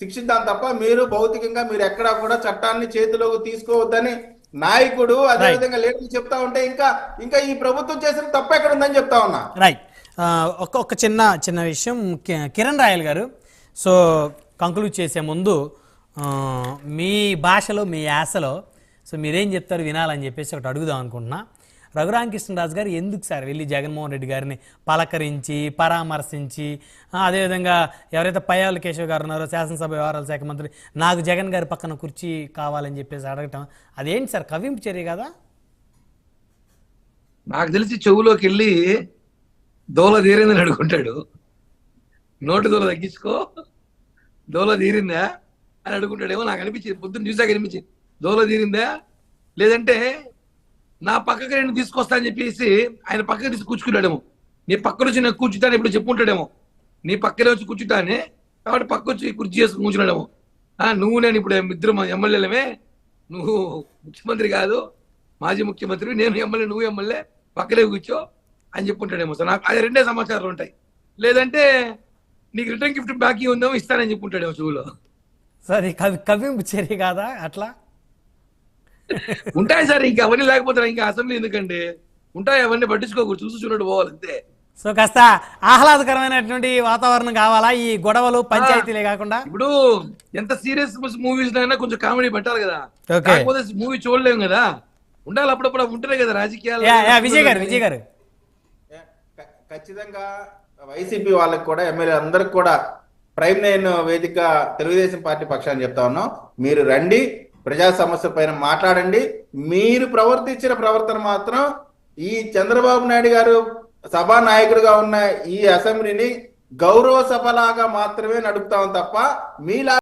శిక్షిద్దాం తప్ప మీరు భౌతికంగా మీరు ఎక్కడా కూడా చట్టాన్ని చేతిలోకి తీసుకోవద్దని నాయకుడు అదేవిధంగా లీడర్లు చెప్తా ఉంటే ఇంకా ఇంకా ఈ ప్రభుత్వం చేసిన తప్పు ఎక్కడ ఉందని చెప్తా ఉన్నా. రైట్. ఒక చిన్న చిన్న విషయం, కిరణ్ రాయల్ గారు, సో కంక్లూడ్ చేసే ముందు మీ భాషలో మీ యాసలో సో మీరేం చెప్తారు వినాలని చెప్పేసి ఒకటి అడుగుదాం అనుకుంటున్నా. రఘురామకృష్ణరాజు గారు ఎందుకు సార్ వెళ్ళి జగన్మోహన్ రెడ్డి గారిని పలకరించి పరామర్శించి, అదేవిధంగా ఎవరైతే పయ్యావుల కేశవ్ గారు ఉన్నారో శాసనసభ వ్యవహారాల శాఖ మంత్రి, నాకు జగన్ గారి పక్కన కుర్చీ కావాలని చెప్పేసి అడగటం అదేంటి సార్, కవింపు చర్య కదా? నాకు తెలిసి చెవులోకి వెళ్ళి దోల తీరిందని అడుగుంటాడు. నోటు దోల తగ్గించుకో, దోల తీరిందా అని అడుగుంటాడేమో నాకు అనిపించింది. పొద్దున్న చూసాక అనిపించింది దోల తీరిందా, లేదంటే నా పక్కకి నేను తీసుకొస్తా అని చెప్పేసి ఆయన పక్కకి తీసి కూర్చుకున్నాడేమో. నీ పక్క నుంచి నేను కూర్చుంటాను ఇప్పుడు చెప్పుకుంటాడేమో, నీ పక్కనే వచ్చి కూర్చుంటానే కాబట్టి పక్క వచ్చి కుర్చీ చేసుకుని కూర్చున్నాడేమో. నువ్వు నేను ఇప్పుడు ఇద్దరు ఎమ్మెల్యేలమే, నువ్వు ముఖ్యమంత్రి కాదు మాజీ ముఖ్యమంత్రి, నేను ఎమ్మెల్యే నువ్వు ఎమ్మెల్యే, పక్కనే కూర్చో అని చెప్పుకుంటాడేమో. సార్ నాకు అది రెండే సమాచారాలు ఉంటాయి. లేదంటే నీకు రిటర్న్ గిఫ్ట్ బాకీ ఉందేమో ఇస్తానని చెప్పుకుంటాడేమో చెవులో. సార్ కవింపు చర్య కాదా అట్లా? ఉంటాయి సార్, ఇంకా అవన్నీ లేకపోతే ఇంకా అసెంబ్లీ ఎందుకండి, ఉంటాయి అవన్నీ పట్టించుకోకూడదు, చూసి చూడడు పోవాలి అంతే. సో కాస్త ఆహ్లాదకరమైనటువంటి వాతావరణం కావాలా, ఈ గొడవలు పంచాయతీలే కాకుండా? ఇప్పుడు ఎంత సీరియస్ మూవీస్ అయినా కొంచెం కామెడీ పెట్టాలి కదా, కాకపోతే మూవీ చూడలేము కదా, ఉండాలి అప్పుడప్పుడు, ఉంటేనే కదా రాజకీయాలు. విజయ్ గారు ఖచ్చితంగా వైసీపీ వాళ్ళకి కూడా ఎమ్మెల్యే అందరికి కూడా ప్రైమ్ నైన్ వేదిక తెలుగుదేశం పార్టీ పక్షాన్ని చెప్తా ఉన్నాం, మీరు రండి, ప్రజా సమస్య పైన మాట్లాడండి. మీరు ప్రవర్తించిన ప్రవర్తన మాత్రం ఈ చంద్రబాబు నాయుడు గారు సభానాయకుడిగా ఉన్న ఈ అసెంబ్లీని గౌరవ సభలాగా మాత్రమే నడుపుతాం తప్ప మీలా